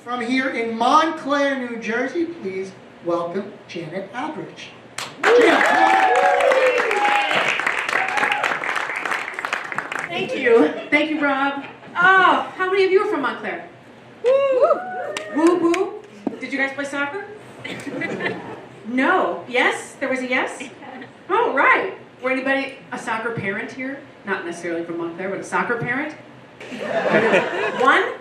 from here in Montclair, New Jersey, please welcome Janet Aldrich. Thank you. Thank you, Rob. Oh, how many of you are from Montclair? Woo! Woo woo. Did you guys play soccer? No. Yes? There was a yes? Oh, right. Were anybody a soccer parent here? Not necessarily from Montclair, but a soccer parent? One?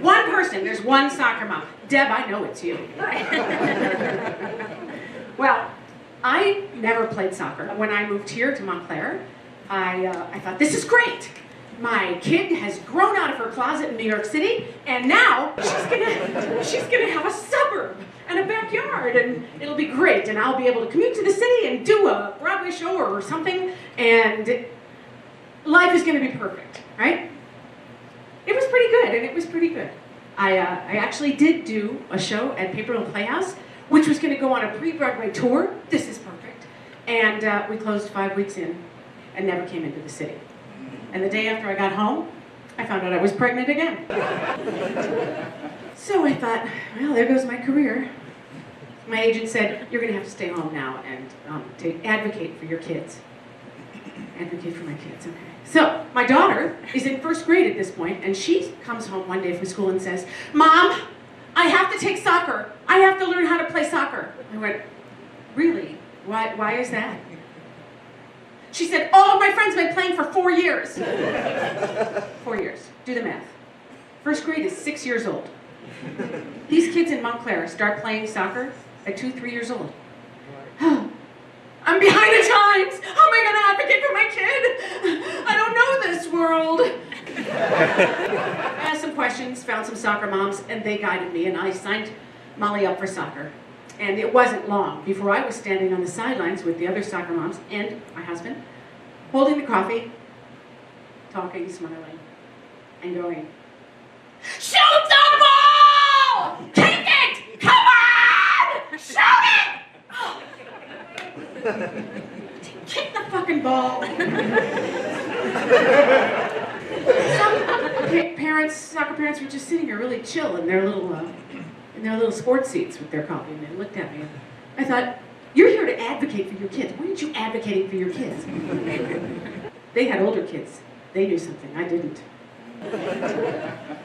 One person. There's one soccer mom. Deb, I know it's you. Well, I never played soccer. When I moved here to Montclair, I thought, this is great. My kid has grown out of her closet in New York City, and now she's gonna have a suburb and a backyard, and it'll be great, and I'll be able to commute to the city and do a Broadway show or something, and life is gonna be perfect, right? It was pretty good, and it was pretty good. I actually did do a show at Paper Mill Playhouse, which was gonna go on a pre-Broadway tour. This is perfect. And we closed 5 weeks in and never came into the city. And the day after I got home, I found out I was pregnant again. So I thought, well, there goes my career. My agent said, you're gonna have to stay home now and advocate for your kids. Advocate for my kids, okay. So, my daughter is in first grade at this point, and she comes home one day from school and says, Mom, I have to take soccer. I have to learn how to play soccer. I went, really? Why is that? She said, all of my friends have been playing for 4 years. 4 years. Do the math. First grade is 6 years old. These kids in Montclair start playing soccer at 2, 3 years old. I'm behind the times. How am I going to advocate for my kid? I don't know this world. I asked some questions, found some soccer moms, and they guided me, and I signed Molly up for soccer. And it wasn't long before I was standing on the sidelines with the other soccer moms and my husband, holding the coffee, talking, smiling, and going, shoot the ball! Kick it! Come on! Shoot it! Oh. Kick the fucking ball. Some parents, soccer parents, were just sitting here really chill in their little sports seats with their coffee, and they looked at me. I thought, you're here to advocate for your kids. Why aren't you advocating for your kids? They had older kids. They knew something. I didn't.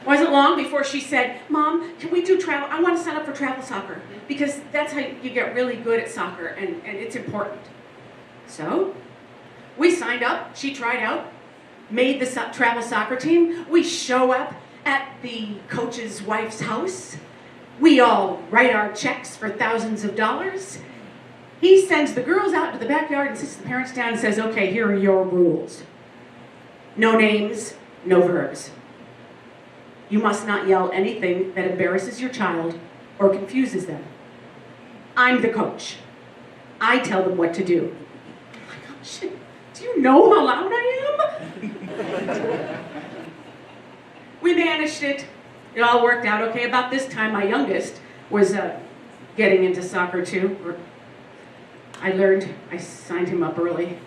Wasn't long before she said, Mom, can we do travel? I want to sign up for travel soccer, because that's how you get really good at soccer, and it's important. So, we signed up. She tried out, made the travel soccer team. We show up at the coach's wife's house. We all write our checks for thousands of dollars. He sends the girls out to the backyard and sits the parents down and says, okay, here are your rules. No names, no verbs. You must not yell anything that embarrasses your child or confuses them. I'm the coach. I tell them what to do. Oh my gosh, do you know how loud I am? We managed it. It all worked out okay. About this time, my youngest was getting into soccer too. I signed him up early.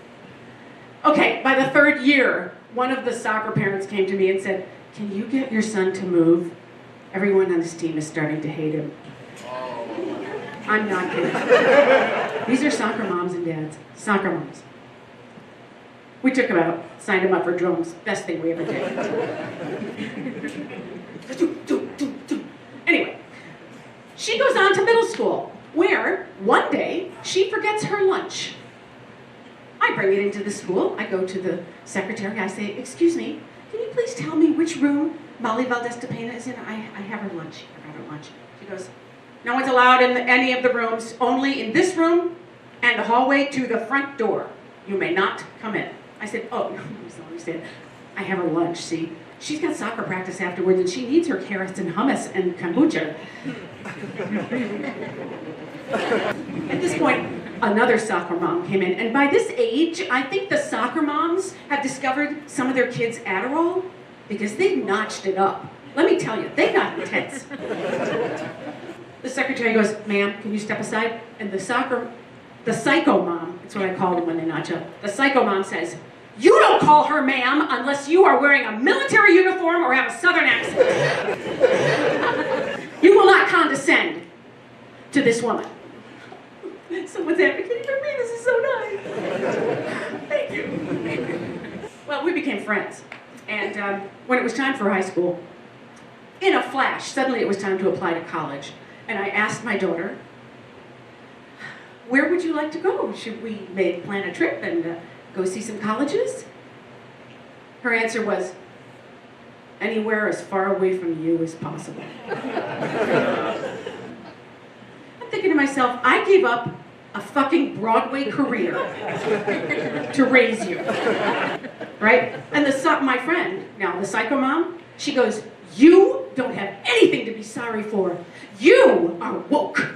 Okay, by the 3rd year, one of the soccer parents came to me and said, can you get your son to move? Everyone on this team is starting to hate him. I'm not kidding. These are soccer moms and dads. Soccer moms. We took him out, signed him up for drums. Best thing we ever did. Anyway, she goes on to middle school, where one day she forgets her lunch. I bring it into the school. I go to the secretary. I say, excuse me, can you please tell me which room Molly Valdez-Depena is in? I have her lunch. I got her lunch. She goes, no one's allowed in any of the rooms, only in this room and the hallway to the front door. You may not come in. I said, oh, no, please don't understand. I have her lunch, see? She's got soccer practice afterwards, and she needs her carrots and hummus and kombucha. At this point, another soccer mom came in, and by this age, I think the soccer moms have discovered some of their kids' Adderall, because they've notched it up. Let me tell you, they got intense. The secretary goes, ma'am, can you step aside? And the psycho mom, that's what I call them when they notch up, the psycho mom says, you don't call her ma'am unless you are wearing a military uniform or have a southern accent. to this woman. Someone's advocating for me, this is so nice. Thank you. Well, we became friends. And when it was time for high school, in a flash, suddenly it was time to apply to college. And I asked my daughter, where would you like to go? Should we plan a trip and go see some colleges? Her answer was, anywhere as far away from you as possible. I'm thinking to myself, I gave up a fucking Broadway career to raise you, right? And my friend, now the psycho mom, she goes, you don't have anything to be sorry for. You are woke.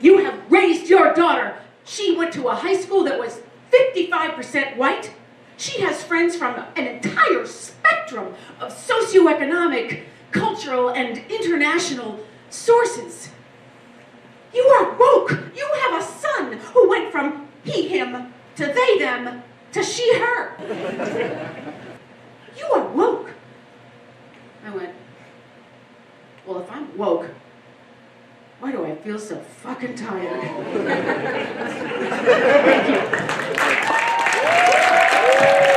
You have raised your daughter. She went to a high school that was 55% white. She has friends from an entire spectrum of socioeconomic, cultural, and international sources. You are woke. You have a son who went from he, him, to they, them, to she, her. You are woke. I went, well, if I'm woke, why do I feel so fucking tired? Thank you.